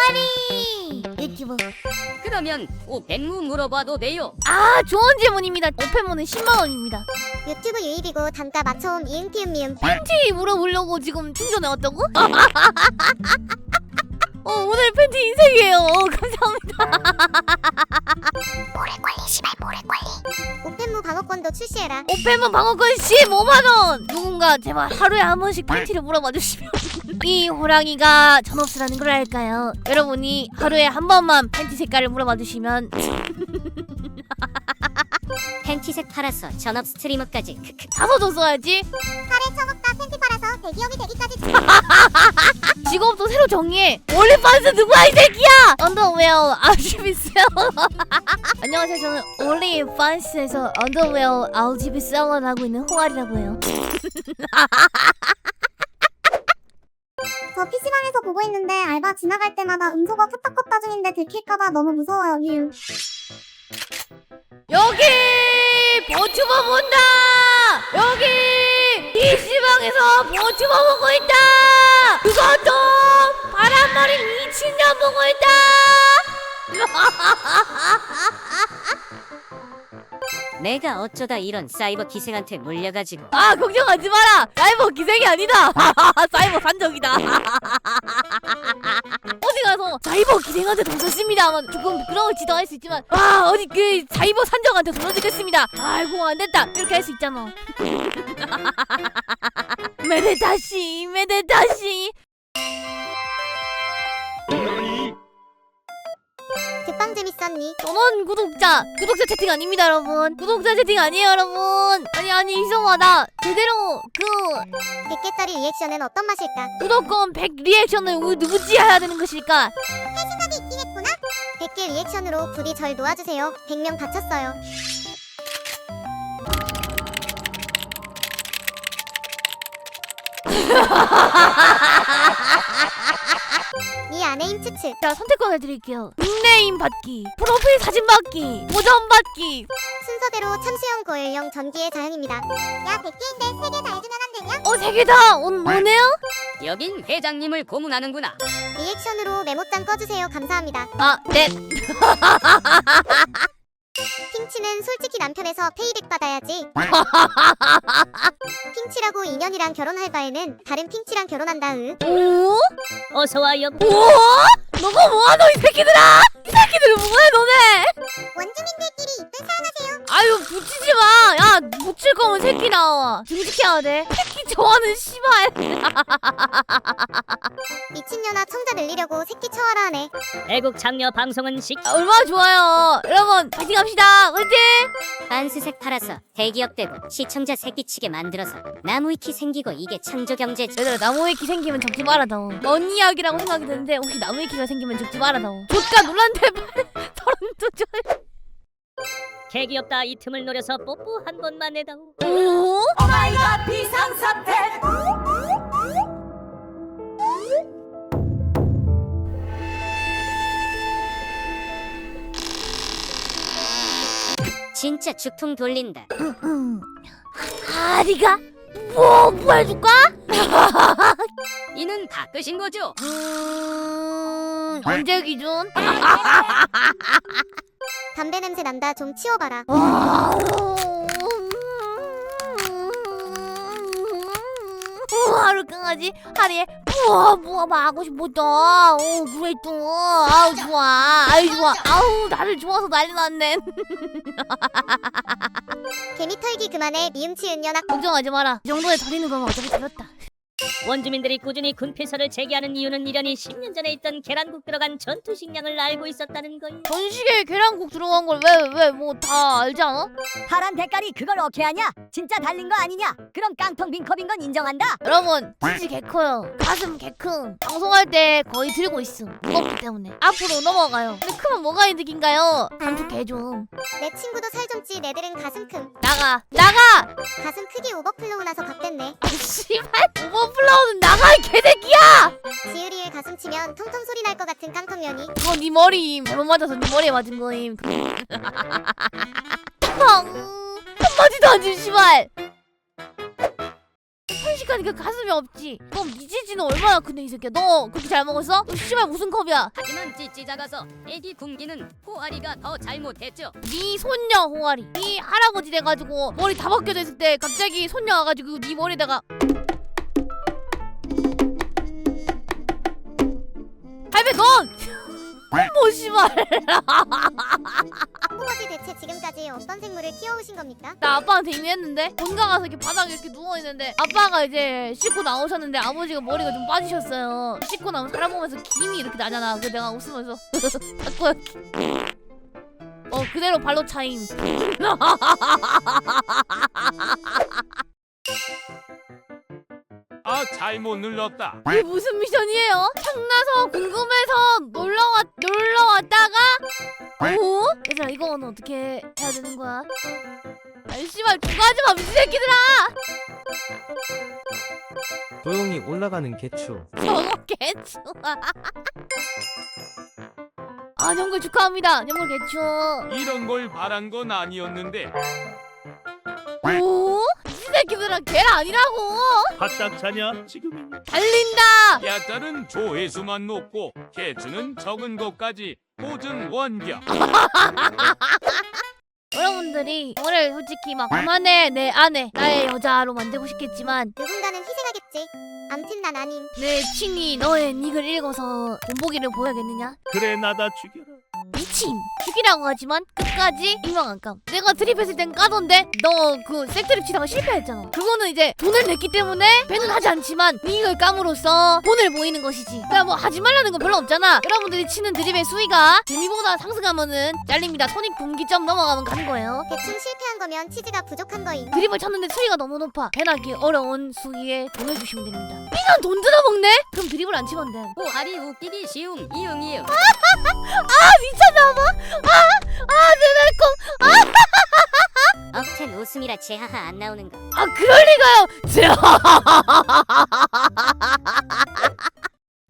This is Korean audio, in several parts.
오페리 유튜브. 그러면 오펜무 물어봐도 돼요. 아, 좋은 질문입니다. 오펜무는 10만원입니다. 유튜브 유입이고 단가 맞춰옴 이응티음 미음. 팬티 물어보려고 지금 충전해 왔다고? 오늘 팬티 인생이에요. 감사합니다. 오펜무 방어권도 출시해라. 오펜무 방어권 15만원. 누군가 제발 하루에 한 번씩 팬티를 물어봐 주시면 이 호랑이가 전업스라는 걸 알까요? 여러분이 하루에 한 번만 팬티 색깔을 물어봐 주시면 팬티색 팔아서 전업 스트리머까지. 크크. 다섯도 써야지. 팔에 처먹다 팬티 팔아서 대기업이 되기까지. 직업도 새로 정의해. 올리판스 누구야 이 새끼야. 언더웨어 아우지비스요. 안녕하세요, 저는 올리판스에서 언더웨어 아우지비스를 하고 있는 홍아리라고 해요. 저 PC방에서 보고 있는데 알바 지나갈 때마다 음소거 컷다 중인데 들킬까봐 너무 무서워요. 유유. 여기 버추버 본다. 여기 PC방에서 버추버 보고 있다. 그것도 바람머리 미친년 보고 있다. 내가 어쩌다 이런 사이버 기생한테 물려가지고. 아, 걱정하지 마라. 사이버 기생이 아니다. 사이버 산적이다. 어디 가서 사이버 기생한테 돈 썼습니다 하면 조금 부끄러울지도 할 수 있지만, 어디 그 사이버 산적한테 돈 쓰겠습니다. 아이고, 안 됐다. 이렇게 할 수 있잖아. 메데타시 메데타시. 듣방 재밌었니? 전원 구독자 채팅 아닙니다, 여러분. 구독자 채팅 아니에요, 여러분. 아니 이성아, 나 제대로 100개짜리 리액션은 어떤 맛일까? 구독권 100 리액션을 누구지 해야 되는 것일까? 생각이 있긴 했구나. 100개 리액션으로 부디 절 놓아주세요. 100명 다쳤어요. 네 아내임 추측. 자, 선택권을 드릴게요. 닉네임 받기, 프로필 사진 받기, 도전 받기. 순서대로 참수형 고열형 전기의 자형입니다. 야 100개인데 3개 다 해주면 안 되냐? 3개 다 뭐네요? 여긴 회장님을 고문하는구나. 리액션으로 메모장 꺼주세요. 감사합니다. 네. 핑치는 솔직히 남편에서 페이백 받아야지. 핑치라고 인연이랑 결혼할 바에는 다른 핑치랑 결혼한다. 오? 어서와 여. 오? 너가 뭐하노 이 새끼들아? 이 새끼들 뭐해 너네? 원주민들끼리 이쁜 사랑하세요. 아유, 붙이지 마. 야, 붙일 거면 새끼 나와. 등직해야 돼. 새끼 좋아하는 씨발. 미친년아 청자 늘리려고 새끼 쳐와라 하네. 애국 장려 방송은 얼마나 좋아요. 여러분, 파이팅 합시다. 화이팅! 반스색 팔아서 대기업 되고 시청자 새끼치게 만들어서 나무위키 생기고 이게 창조경제지. 얘들아, 나무위키 생기면 적지 마라 너. 먼 이야기라고 생각이 드는데 혹시 나무위키가 생기면 적지 마라 너. 조카 놀란데 서른두 줄. 개귀엽다. 이 틈을 노려서 뽀뽀 한 번만 해다오. 오? 오마이갓 비상사태. 진짜 죽통 돌린다. 아리가 뭐 해줄까? 이는 다 끝인 거죠? 언제 기준? 담배 냄새 난다. 좀 치워봐라. 하루 강아지 하루에 뭐 하고 싶었다. 그래 또. 아우 좋아. 아유 좋아. 아우 나를 좋아서 난리 났네. 개미 털기 그만해. 미음치 은연아. 걱정하지 마라. 이 정도에 덜리는 거면 어차피 들었다. 원주민들이 꾸준히 군필서를 재개하는 이유는 이련히 10년 전에 있던 계란국 들어간 전투 식량을 알고 있었다는 거예요. 전시계에 계란국 들어간 걸 왜 뭐 다 알지 않아? 파란 대가리 그걸 어떻게 하냐? 진짜 달린 거 아니냐? 그럼 깡통 빈컵인 건 인정한다. 여러분, 치즈 개 커요. 가슴 개 큰. 방송할 때 거의 들고 있음. 무겁기 때문에. 앞으로 넘어가요. 근데 크면 뭐가 이득인가요? 감축 개 좀. 내 친구도 살 좀 찌. 내들은 가슴 큼. 나가. 가슴 크기 오버플로우 나서 바뀌었네. 씨발. 오버플라우는 나가 이 개새끼야. 지으리의 가슴 치면 통통 소리 날 것 같은 깡통면이. 그거 네 머리임. 잘못 맞아서 네 머리에 맞은 거임. 한마디도 안 지, 씨발. 순식간에 가슴이 없지. 너 미지지는 얼마나 큰데 이 새끼야. 너 그렇게 잘 먹었어? 너 씨발 무슨 컵이야? 하지만 찌찌 작아서 애기 굶기는 호아리가 더 잘못했죠. 네 손녀 홍아리. 네 할아버지 돼가지고 머리 다 벗겨져 있을 때 갑자기 손녀 와가지고 네 머리에다가 할배 넌! 뭐 씨발. 할아버지 대체 지금까지 어떤 생물을 키워오신 겁니까? 나 아빠한테 이미 했는데 본가 가서 이렇게 바닥에 이렇게 누워있는데 아빠가 이제 씻고 나오셨는데 아버지가 머리가 좀 빠지셨어요. 씻고 나면 사람 보면서 김이 이렇게 나잖아. 그래서 내가 웃으면서 자꾸 그대로 발로 차임. 아 잘못 눌렀다. 이게 무슨 미션이에요? 창나서 궁금해서 놀러 왔다가 오? 얘들아 이거는 어떻게 해야 되는 거야? 아이 씨발 누가 하지마 미친 새끼들아. 조용히 올라가는 개추. 저거 개추아. 아 년골 축하합니다. 년골 개추. 이런 걸 바란 건 아니었는데. 오? 미친 새끼들아 걔라 아니라고. 바짝 자냐 지금? 달린다. 야짤은 조회수만 높고 개수는 적은 것까지 보증 원격. 여러분들이 저를 솔직히 막 그만해 내 아내 나의 여자로 만들고 싶겠지만 누군가는 희생하겠지. 암튼 난 아님. 내 친히 너의 닉을 읽어서 본보기를 보여야겠느냐? 그래 나다 죽여라. 미친 죽이라고 하지만 끝까지 익명 안 감. 내가 드립했을 땐 까던데 너 그 색드립 치다가 실패했잖아. 그거는 이제 돈을 냈기 때문에 배는 하지 않지만 이익을 감으로써 돈을 모이는 것이지. 그러니까 뭐 하지 말라는 건 별로 없잖아. 여러분들이 치는 드립의 수위가 재미보다 상승하면은 잘립니다. 손익 분기점 넘어가면 가는 거예요. 대충 실패한 거면 치즈가 부족한 거임. 드립을 쳤는데 수위가 너무 높아. 배나기 어려운 수위에 돈을 주시면 됩니다. 이건 돈 뜯어먹네? 그럼 드립을 안 치면 돼. 호아리 웃기기 쉬움 이응이응. 미쳤나봐. 내 날콤. 억텐 웃음이라 제하하 안 나오는 거. 그럴 리가요.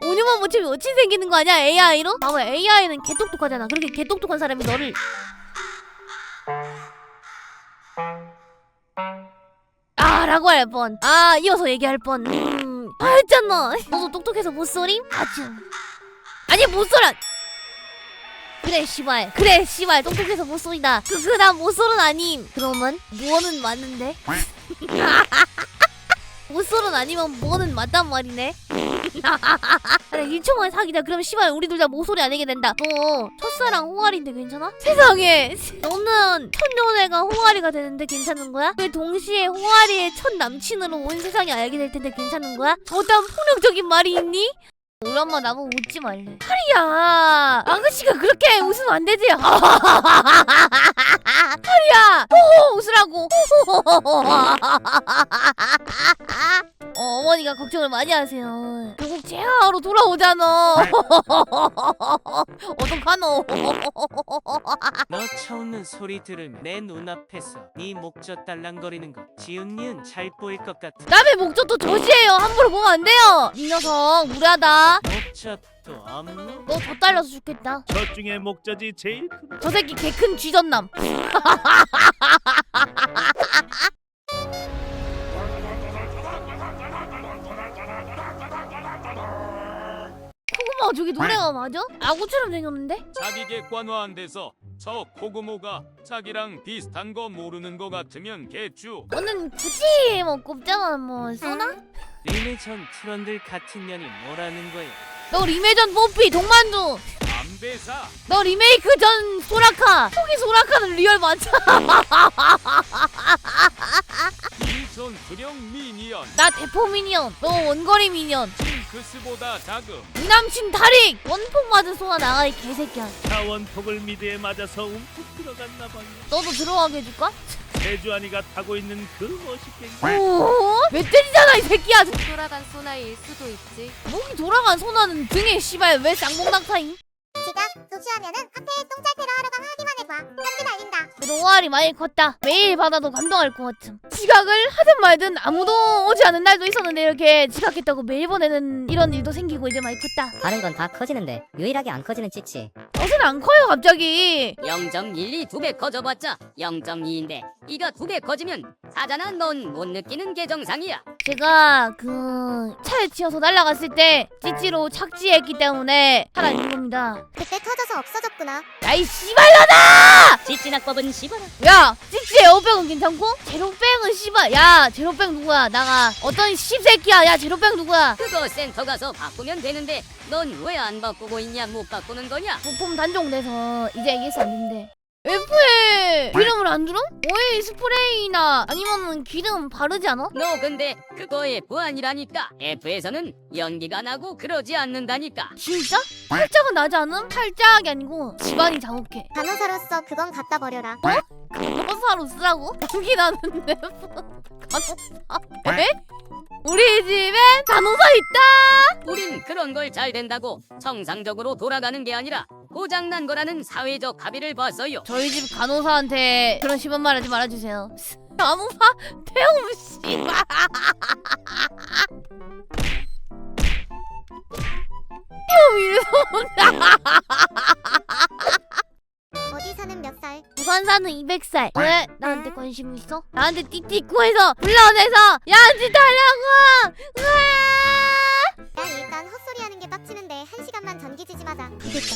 5년만 못 치면 여친 생기는 거 아니야 AI로? 봐봐 AI는 개똑똑하잖아. 그렇게 개똑똑한 사람이 너를 라고 할 뻔. 이어서 얘기할 뻔. 했잖아. 너도 똑똑해서 못 소림? 아주. 아니 못 소란. 그래 씨발 똑똑해서 못 소리다. 난 못 소른 아님. 그러면 뭐는 맞는데? 못 소른 아니면 뭐는 맞단 말이네. 그래 1초만 사귀자. 그럼 씨발 우리 둘 다 모소리 안 하게 된다. 너 첫사랑 홍아리인데 괜찮아? 세상에 너는 첫 연애가 홍아리가 되는데 괜찮은 거야? 왜 동시에 홍아리의 첫 남친으로 온 세상이 알게 될 텐데 괜찮은 거야? 저딴 폭력적인 말이 있니? 우리 엄마 나보고 웃지 말래. 하리야 아가씨가 그렇게 웃으면 안 되지. 하리야 웃으라고. 어머니가 걱정을 많이 하세요. 결국 재하로 돌아오잖아. 어떡하노. 너 쳐웃는 소리 들으면 내 눈앞에서 네 목젖 달랑거리는 거 지은니은 잘 보일 것 같아. 남의 목젖도 저지해요. 함부로 보면 안 돼요. 이 녀석 무례하다. 목젖도 없노? 너 더 딸려서 죽겠다. 저 중에 목젖이 제일 큰. 저 새끼 개 큰 쥐전남. 코고모 저기 노래가 맞아? 아구처럼 생겼는데? 자기 객관화 안 돼서 저 코고모가 자기랑 비슷한 거 모르는 거 같으면 개쭈. 너는 굳이 뭐 꼽자만 뭐 쏘나? 니네 전 트런들 같은 년이 뭐라는 거야? 너 리메전 뽀삐 동만두. 담배사. 너 리메이크 전 소라카. 속이 소라카는 리얼 맞아. 이전 수령 미니언. 나 대포 미니언. 너 원거리 미니언. 징크스보다 작음. 네 남친 다릭. 원폭 맞은 소나 나가 이 개새끼야. 자원폭을 미드에 맞아서 움푹 들어갔나 봐요. 너도 들어가게 해줄까? 세주안이가 타고 있는 그 멋있게. 오? 멧돼지잖아 이 새끼야. 돌아간 소나일 수도 있지. 목이 돌아간 소나는 등에 씨발 왜 쌍봉낙타임? 지각 조슈하면은 카페에 똥짤 테러 하러 가 하기만 해봐. 편지 날린다. 그래도 호알이 많이 컸다. 매일 받아도 감동할 것 같음. 지각을 하든 말든 아무도 오지 않은 날도 있었는데 이렇게 지각했다고 매일 보내는 이런 일도 생기고 이제 많이 컸다. 다른 건 다 커지는데 유일하게 안 커지는 찌찌. 옷은 안 커요 갑자기. 0.12 2배 커져봤자 0.2인데 이가 2배 커지면 사자나 넌 못 느끼는 게 정상이야. 제가 그 차에 치여서 날아갔을 때 찌찌로 착지했기 때문에 살아있는 겁니다. 그때 터져서 없어졌구나. 야이 씨발려다! 찌찌낙법은 씹어라. 야 찌찌 에어백은 괜찮고? 제로백은 씨발. 야 제로백 누구야? 나가. 어떤 씹새끼야. 야 제로백 누구야? 그거 센터 가서 바꾸면 되는데 넌 왜 안 바꾸고 있냐? 못 바꾸는 거냐? 부품 단종돼서 이제 AS 안 된대. F에 기름을 안 두름? 오일 스프레이나 아니면 기름 바르지 않아? 너 근데 그거의 보안이라니까. F에서는 연기가 나고 그러지 않는다니까. 진짜? 살짝은 나지 않음? 살짝이 아니고 집안이 자욱해. 간호사로서 그건 갖다 버려라. 간호사로 쓰라고? 연기 나는데 간호사? 에? 우리 집엔 간호사 있다! 우린 그런 걸 잘 된다고 정상적으로 돌아가는 게 아니라 고장난 거라는 사회적 합의를 봤어요. 저희 집 간호사한테 그런 심한 말 하지 말아주세요. 간호사? 태움 씨발. 태움 이래서 어디 사는 몇 살? 부산 사는 200살. 왜 나한테 관심 있어? 나한테 띠띠코에서 불러내서 야지 달라고! 으아! 야 일단 헛소리 하는 게 빡치는데 1시간만 전기 지짐하자. 됐다.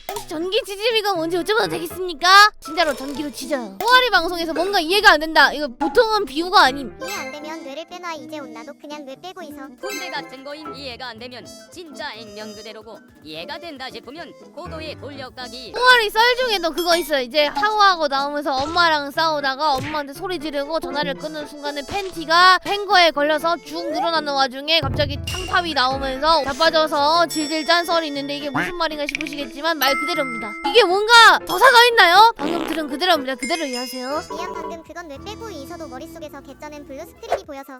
혹시 전기 지짐이가 뭔지 여쭤봐도 되겠습니까? 진짜로 전기로 지져요. 호아리 방송에서 뭔가 이해가 안 된다. 이거 보통은 비유가 아님. 이해 안 되면 뇌를 빼놔. 이제 온 나도 그냥 뇌 빼고 있어. 군대 같은 거임. 이해가 안 되면 진짜 액면 그대로고 이해가 된다 싶으면 고도의 돌려가기. 호아리 썰 중에도 그거 있어요. 이제 샤워하고 나오면서 엄마랑 싸우다가 엄마한테 소리 지르고 전화를 끊는 순간에 팬티가 행거에 걸려서 쭉 늘어나는 와중에 갑자기 창팝이 나오면서 자빠져서 질질 짠 썰이 있는데 이게 무슨 말인가 싶으시겠지만 말 그대로입니다. 이게 뭔가 더사가 있나요? 방금 들은 그대로입니다. 그대로 이해하세요. 미안 방금 그건 뇌 빼고 있어도 머릿속에서 개쩌는 블루 스크린이 보여서.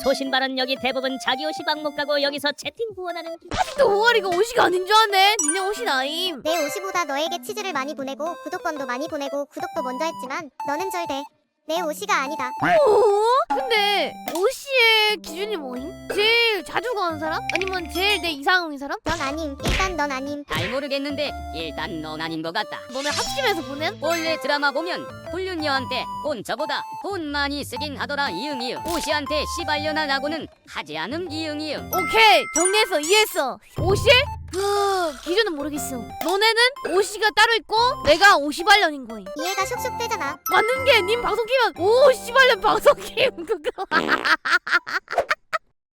소신 발언 여기 대부분 자기 옷이 방목 가고 여기서 채팅 후원하는 중. 또 호아리가 옷이 아닌 줄 아네. 니네 옷이 나임. 내 50보다 너에게 치즈를 많이 보내고 구독권도 많이 보내고 구독도 먼저 했지만 너는 절대 내 50가 아니다. 어? 근데 오씨의 기준이 뭐임? 제일 자주 가는 사람? 아니면 제일 내 이상형인 사람? 넌 아님. 일단 넌 아님. 잘 모르겠는데 일단 넌 아닌 것 같다. 너네 합심해서 보낸? 원래 드라마 보면 불륜녀한테 돈 저보다 돈 많이 쓰긴 하더라. 이응이응. 오시한테 시발려나 라고는 하지 않음. 이응이응. 오케이 정리했어. 이해했어. 오씨? 그 기준은 모르겠어. 너네는 오씨가 따로 있고 내가 50발년인 거임. 이해가 슉슉 되잖아. 맞는 게 님 방송 키면 50발년 방송 키면 그거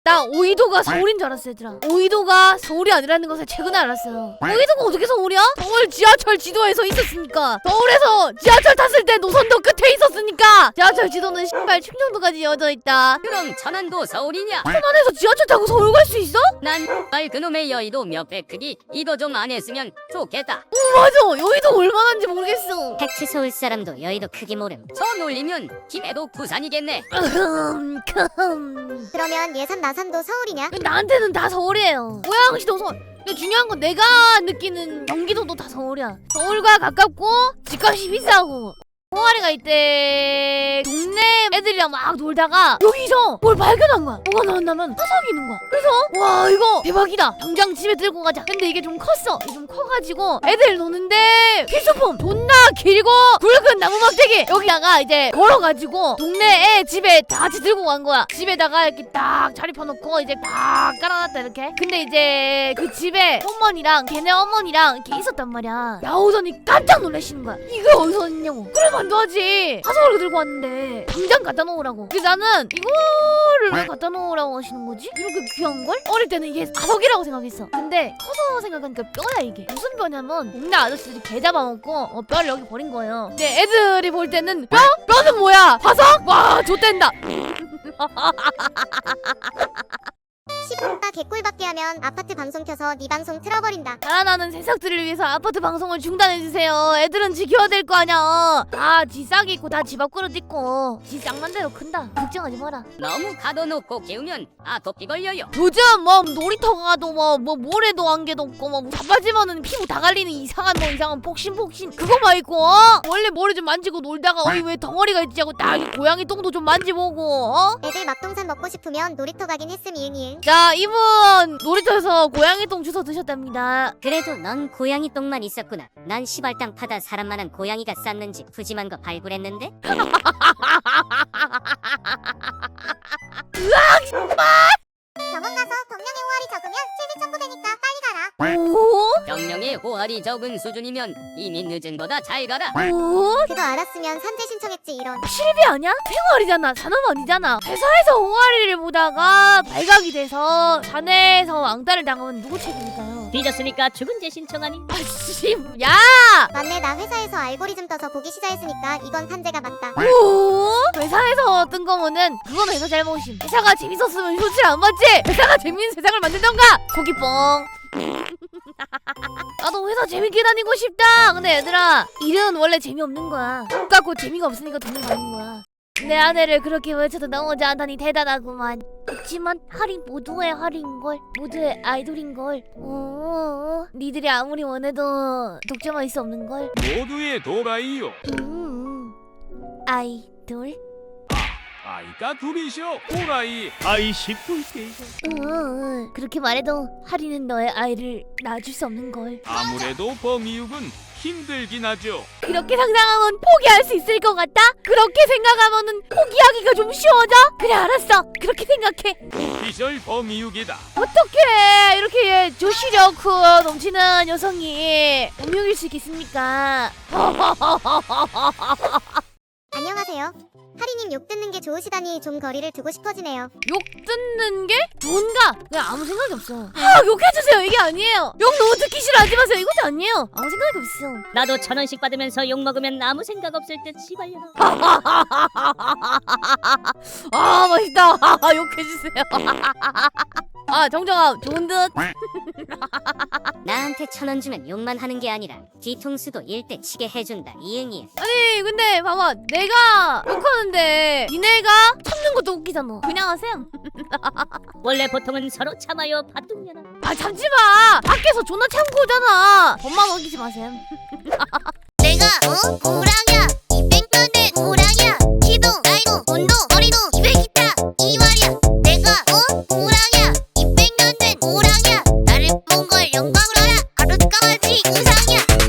나 오이도가 서울인 줄 알았어 얘들아. 오이도가 서울이 아니라는 것을 최근에 알았어요. 오이도가 어떻게 서울이야? 서울 지하철 지도에 서 있었으니까. 서울에서 지하철 탔을 때 노선도 끝에 있었으니까. 지하철 지도는 신발 충청도까지 이어져 있다. 그럼 천안도 서울이냐? 천안에서 지하철 타고 서울 갈 수 있어? 난 말 그놈의 여의도 몇 배 크기 이거 좀 안 했으면 좋겠다. 맞아. 여의도 얼마나인지 모르겠어. 팩트 서울 사람도 여의도 크기 모름. 저 놀리면 김해도 부산이겠네. 그러면 예산 나산도 서울이냐? 나한테는 다 서울이에요. 고양시도 서울. 근데 중요한 건 내가 느끼는 경기도도 다 서울이야. 서울과 가깝고 집값이 비싸고. 동아리가 이때 동네 애들이랑 막 놀다가 여기서 뭘 발견한 거야. 뭐가 나왔냐면 화석이 있는 거야. 그래서 와 이거 대박이다. 당장 집에 들고 가자. 근데 이게 좀 컸어. 이게 좀 커가지고 애들 노는데 필수품 존나 길고 굵은 나무 막대기 여기다가 이제 걸어가지고 동네 애 집에 다 같이 들고 간 거야. 집에다가 이렇게 딱 자리 펴놓고 이제 딱 깔아놨다 이렇게. 근데 이제 그 집에 어머니랑 걔네 어머니랑 이렇게 있었단 말이야. 나오더니 깜짝 놀라시는 거야. 이거 어디서 있냐고. 그래 안 하지. 화석을 들고 왔는데 당장 갖다 놓으라고. 근데 나는 이거를 왜 갖다 놓으라고 하시는 거지? 이렇게 귀한 걸? 어릴 때는 이게 화석이라고 생각했어. 근데 커서 생각하니까 뼈야 이게. 무슨 뼈냐면 동네 아저씨들이 개 잡아먹고 뼈를 여기 버린 거예요. 근데 애들이 볼 때는 뼈? 뼈는 뭐야? 화석? 와 좆된다. 씨X가 개꿀받게 하면 아파트 방송 켜서 네 방송 틀어버린다. 자라나는 새싹들을 위해서 아파트 방송을 중단해주세요. 애들은 지켜야 될 거 아니야. 다 지 싹이 있고 다 지 밥그릇 있고 지 쌍만대로 큰다. 걱정하지 마라. 너무 가둬놓고 키우면 아토피 걸려요. 요즘 뭐 놀이터 가도 뭐 모래도 안개도 없고 뭐 자빠지면은 피부 다 갈리는 이상한 폭신 그거만 있고 원래 머리 좀 만지고 놀다가 어디 왜 덩어리가 있지 하고 딱 고양이 똥도 좀 만지보고 애들 막동산 먹고 싶으면 놀이터 가긴 했음 이응. 자 이분 놀이터에서 고양이 똥 주워 드셨답니다. 그래도 넌 고양이 똥만 있었구나. 난 시발 땅 파다 사람만한 고양이가 쌌는지 푸짐한 거 발굴했는데? 병원 가서 병명의 호알이 적으면 실비 청구되니까 빨리 가라. 오? 병명의 호알이 적은 수준이면 이미 늦은 거다. 잘 가라. 오? 그거 알았으면 산재 신청했지 이런. 실비 아니야? 생활이잖아. 산업 아니잖아. 회사에서 호아리를 보다가 발각이 돼서 산에서 왕따를 당하면 누구 책임일까요? 삐졌으니까 죽은 죄 신청하니. 아씨, 야! 맞네, 나 회사에서 알고리즘 떠서 보기 시작했으니까 이건 산재가 맞다. 오? 회사에서 뜬 거면은 그건 회사 잘못임. 회사가 재밌었으면 효질 안 맞지? 회사가 재밌는 세상을 만들던가. 속이 뻥. 나도 회사 재밌게 다니고 싶다. 근데 얘들아, 일은 원래 재미없는 거야. 돈 깎고 재미가 없으니까 돈을 받는 거야. 내 아내를 그렇게 외쳐도 넘어지 않다니 대단하구만. 그치만 할인 모두의 할인걸, 모두의 아이돌인걸. 니들이 아무리 원해도 독점할 수 없는걸. 모두의 도라이요. 아이돌? 아이가 둘이셔. 도라이. 아이씨 볼게이가. 그렇게 말해도 할인은 너의 아이를 낳아줄 수 없는걸. 아무래도 범이육은 힘들긴 하죠. 그렇게 상상하면 포기할 수 있을 것 같다? 그렇게 생각하면은 포기하기가 좀 쉬워져? 그래 알았어. 그렇게 생각해. 오피셜 범이육이다. 어떻게 이렇게 조시력 넘치는 여성이 운명일 수 있겠습니까? 안녕하세요. 하리님 욕 듣는 게 좋으시다니 좀 거리를 두고 싶어지네요. 욕 듣는 게 좋은가? 그냥 아무 생각이 없어. 욕해주세요. 이게 아니에요. 욕 너무 듣기 싫어. 하지 마세요. 이것도 아니에요. 아무 생각이 없어. 나도 1,000원씩 받으면서 욕 먹으면 아무 생각 없을 듯 시발려라. 아 맛있다. 욕해주세요. 아 정정아 좋은 듯. 나한테 1,000원 주면 욕만 하는 게 아니라 뒤통수도 일대 치게 해준다. 이응이응. 아니 근데 봐봐 내가 욕하는데 니네가 참는 것도 웃기잖아. 그냥 하세요. 원래 보통은 서로 참아요 바둥려나. 아 참지마. 밖에서 존나 참고 오잖아. 엄마 먹이지 마세요. 내가 호랑이야. 이 뺑편의 호랑이야. 키도 나이도 온도 머리도 200이다. 이 말이야.